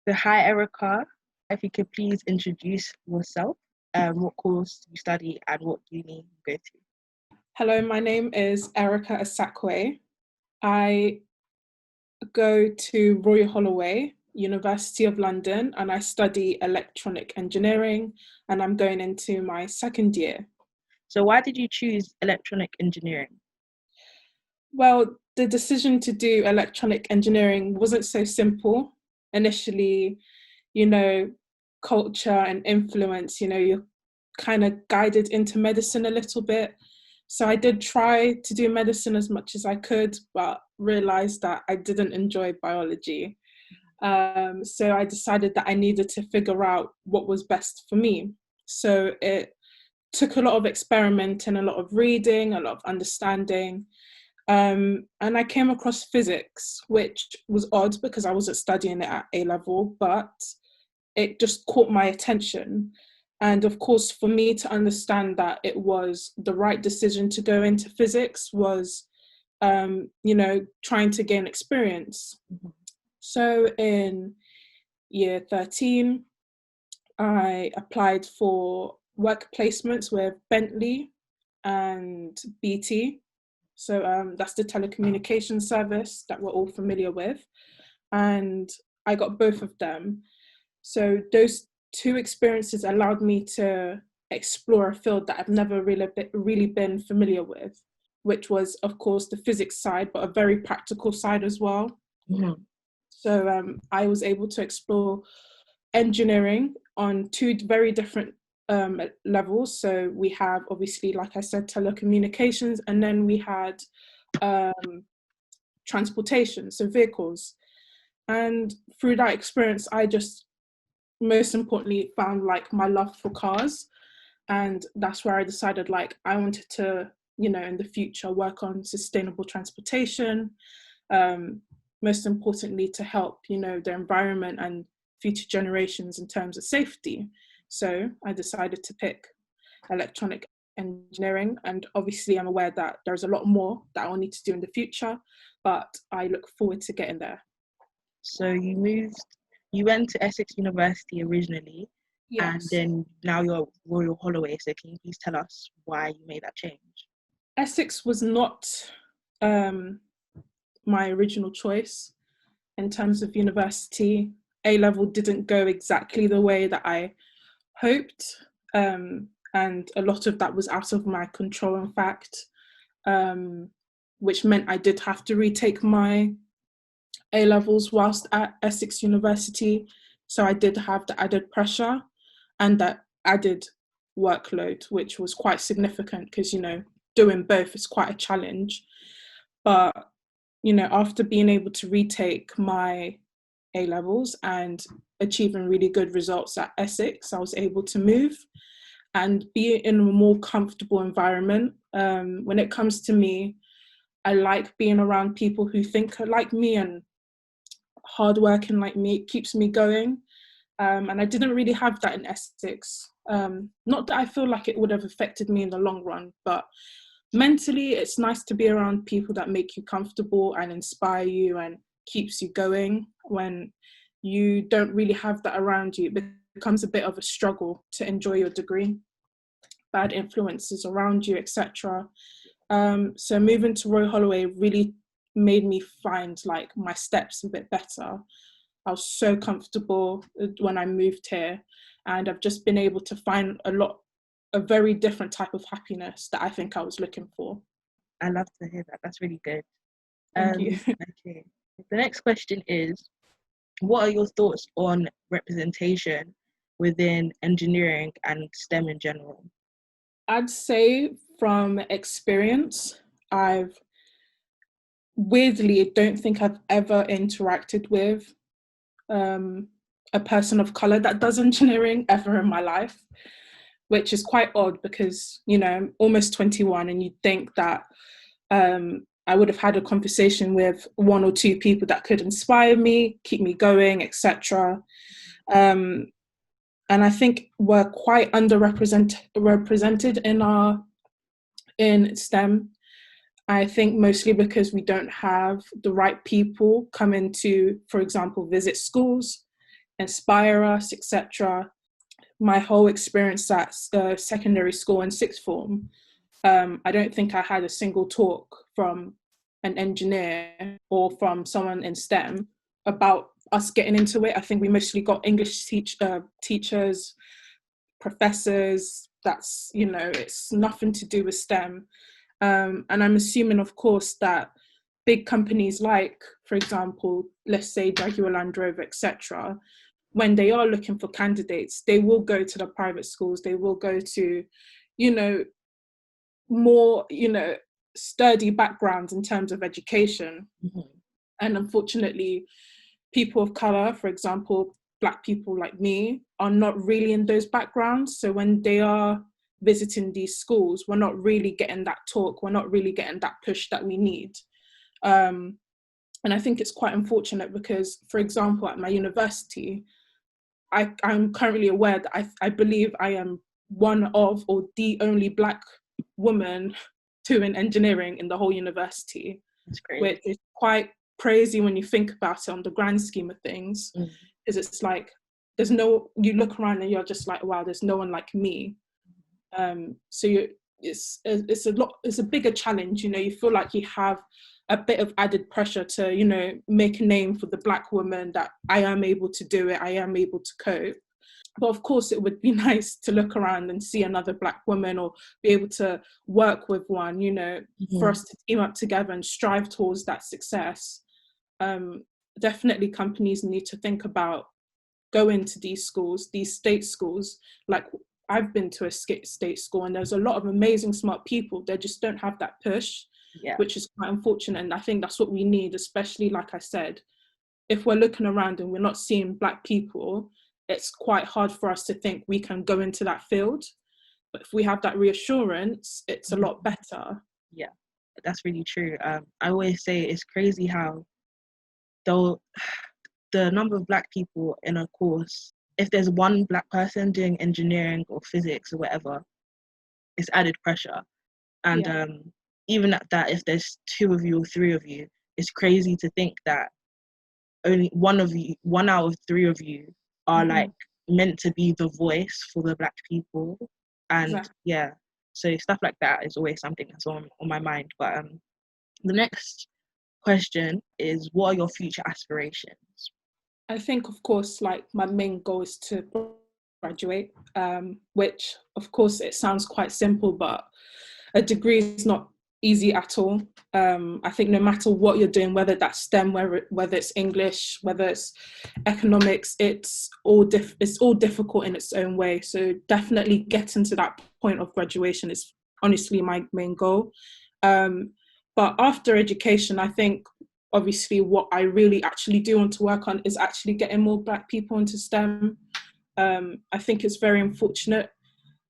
So hi Erica, if you could please introduce yourself, what course you study and what uni you go to. Hello, my name is Erica Asakwe. I go to Royal Holloway, University of London, and I study electronic engineering, and I'm going into my second year. So why did you choose electronic engineering? Well, the decision to do electronic engineering wasn't so simple. Initially, you know, culture and influence, you're kind of guided into medicine a little bit. So I did try to do medicine as much as I could, but realized that I didn't enjoy biology. So I decided that I needed to figure out what was best for me. So it took a lot of experimenting, a lot of reading, a lot of understanding. And I came across physics, which was odd because I wasn't studying it at A level, but it just caught my attention. And of course, for me to understand that it was the right decision to go into physics was, trying to gain experience. Mhm. So in year 13, I applied for work placements with Bentley and BT. So that's the telecommunications service that we're all familiar with. And I got both of them. So those two experiences allowed me to explore a field that I've never really been familiar with, which was, of course, the physics side, but a very practical side as well. Mhm. So I was able to explore engineering on two very different levels. So we have, obviously, like I said, telecommunications, and then we had transportation, so vehicles. And through that experience, I just most importantly found like my love for cars. And that's where I decided like I wanted to, in the future work on sustainable transportation, um, most importantly to help, the environment and future generations in terms of safety. So I decided to pick electronic engineering, and obviously I'm aware that there's a lot more that I'll need to do in the future, but I look forward to getting there. So you went to Essex University originally, and Yes. then now you're Royal Holloway. So can you please tell us why you made that change? Essex was not um, my original choice in terms of university. A level didn't go exactly the way that I hoped, and a lot of that was out of my control, in fact, which meant I did have to retake my A levels whilst at Essex University. So I did have the added pressure and that added workload, which was quite significant because, doing both is quite a challenge. But, after being able to retake my A levels and achieving really good results at Essex, I was able to move and be in a more comfortable environment. When it comes to me, I like being around people who think like me and hardworking like me. It keeps me going. And I didn't really have that in Essex. Not that I feel like it would have affected me in the long run, but mentally it's nice to be around people that make you comfortable and inspire you and keeps you going. When you don't really have that around you, it becomes a bit of a struggle to enjoy your degree. Bad influences around you, etc. So moving to Royal Holloway really made me find like my steps a bit better. I was so comfortable when I moved here, and I've just been able to find a very different type of happiness that I think I was looking for. I love to hear that. That's really good. Thank you. Okay. The next question is, what are your thoughts on representation within engineering and STEM in general? I'd say from experience, I've weirdly don't think I've ever interacted with um, a person of color that does engineering ever in my life, which is quite odd because, I'm almost 21 and you'd think that I would have had a conversation with one or two people that could inspire me, keep me going, etc. And I think we're quite represented in STEM. I think mostly because we don't have the right people come in to, for example, visit schools inspire us, etc. My whole experience at secondary school and sixth form, I don't think I had a single talk from an engineer or from someone in STEM about us getting into it. I think we mostly got English teachers, professors. That's, it's nothing to do with STEM. And I'm assuming, of course, that big companies like, for example, let's say Jaguar Land Rover, etc., when they are looking for candidates, they will go to the private schools. They will go to, more, sturdy backgrounds in terms of education. Mm-hmm. And unfortunately, people of color, for example, Black people like me, are not really in those backgrounds. So when they are visiting these schools, we're not really getting that talk. We're not really getting that push that we need. And I think it's quite unfortunate because, for example, at my university, I'm currently aware that I believe I am one of, or the only Black woman doing engineering in the whole university. That's great. Which is quite crazy when you think about it on the grand scheme of things, because it's like you look around and you're just like, wow, there's no one like me. So it's a bigger challenge. You feel like you have a bit of added pressure to make a name for the Black woman, that I am able to do it, I am able to cope. But of course, it would be nice to look around and see another Black woman, or be able to work with one, for us to team up together and strive towards that success. Definitely companies need to think about going to these schools, these state schools. Like, I've been to a state school, and there's a lot of amazing, smart people. They just don't have that push, which is quite unfortunate. And I think that's what we need, especially, like I said, if we're looking around and we're not seeing Black people, it's quite hard for us to think we can go into that field. But if we have that reassurance, it's a lot better. Yeah, that's really true. I always say it's crazy how the number of Black people in a course, if there's one Black person doing engineering or physics or whatever, it's added pressure. And even at that, if there's 2 of you or 3 of you, it's crazy to think that only one out of 3 of you are like meant to be the voice for the Black people. And so stuff like that is always something that's on my mind. But the next question is, what are your future aspirations? I think, of course, like, my main goal is to graduate, which, of course, it sounds quite simple, but a degree is not easy at all. I think no matter what you're doing, whether that's STEM, whether it's English, whether it's economics, it's all difficult in its own way. So definitely getting to that point of graduation is honestly my main goal. But after education, I think obviously what I really actually do want to work on is actually getting more Black people into STEM. I think it's very unfortunate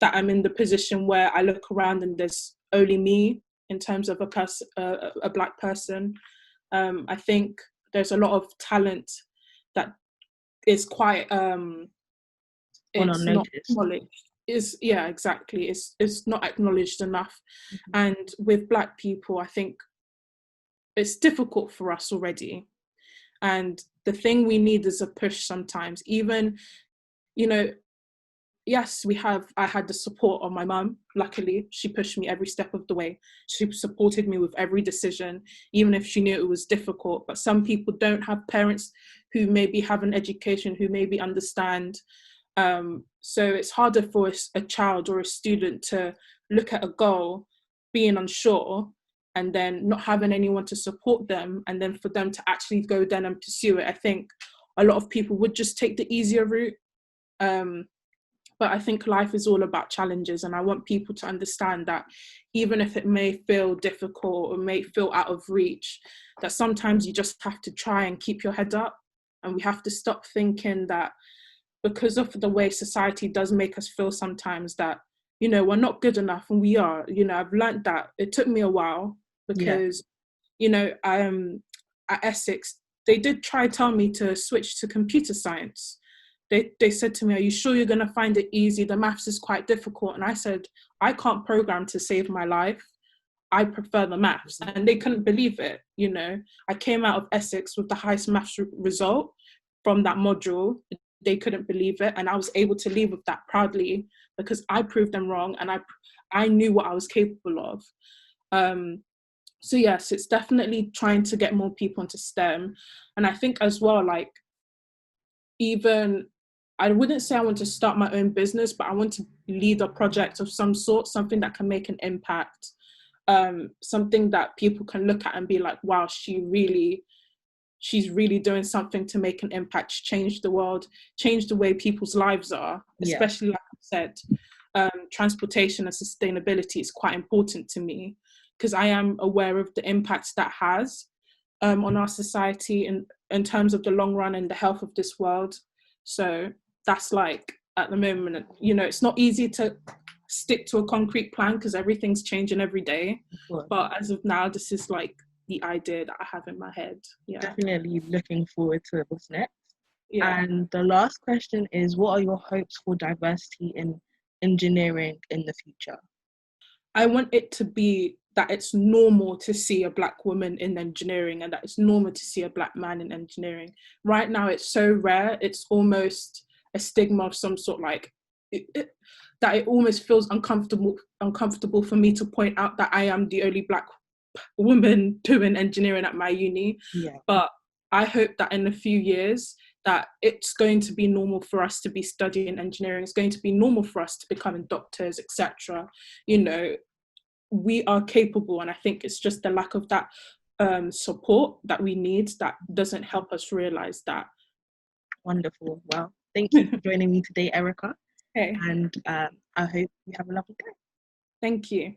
that I'm in the position where I look around and there's only me in terms of a Black person. I think there's a lot of talent that is quite it's not acknowledged. Exactly. It's not acknowledged enough. And with Black people, I think it's difficult for us already. And the thing we need is a push sometimes. Even, yes, I had the support of my mum. Luckily, she pushed me every step of the way. She supported me with every decision, even if she knew it was difficult. But some people don't have parents who maybe have an education, who maybe understand. So it's harder for a child or a student to look at a goal, being unsure, and then not having anyone to support them, and then for them to actually go then and pursue it. I think a lot of people would just take the easier route. But I think life is all about challenges, and I want people to understand that even if it may feel difficult or may feel out of reach, that sometimes you just have to try and keep your head up. And we have to stop thinking that because of the way society does make us feel sometimes that, we're not good enough, and we are. I've learned that. It took me a while because, at Essex, they did try to tell me to switch to computer science. They said to me, are you sure you're going to find it easy? The maths is quite difficult. And I said, I can't program to save my life. I prefer the maths. And they couldn't believe it. I came out of Essex with the highest maths result from that module. It they couldn't believe it, and I was able to leave with that proudly because I proved them wrong, and I knew what I was capable of. So yes, it's definitely trying to get more people into STEM. And I think as well, like, even, I wouldn't say I want to start my own business, but I want to lead a project of some sort, something that can make an impact, something that people can look at and be like, wow, she's really doing something to make an impact, change the world, change the way people's lives are, especially, like I said, transportation and sustainability is quite important to me, because I am aware of the impacts that has on our society in terms of the long run and the health of this world. So that's, like, at the moment, you know, it's not easy to stick to a concrete plan because everything's changing every day. But as of now, this is like the idea that I have in my head. Yeah. Definitely looking forward to what's next. Yeah. And the last question is, what are your hopes for diversity in engineering in the future? I want it to be that it's normal to see a Black woman in engineering, and that it's normal to see a Black man in engineering. Right now, it's so rare, it's almost a stigma of some sort, like, that it almost feels uncomfortable for me to point out that I am the only Black woman doing engineering at my uni. Yeah. But I hope that in a few years that it's going to be normal for us to be studying engineering. It's going to be normal for us to becoming doctors, etc. You know, we are capable, and I think it's just the lack of that support that we need that doesn't help us realize that. Wonderful. Well, thank you for joining me today, Erica. Okay. And I hope you have a lovely day. Thank you.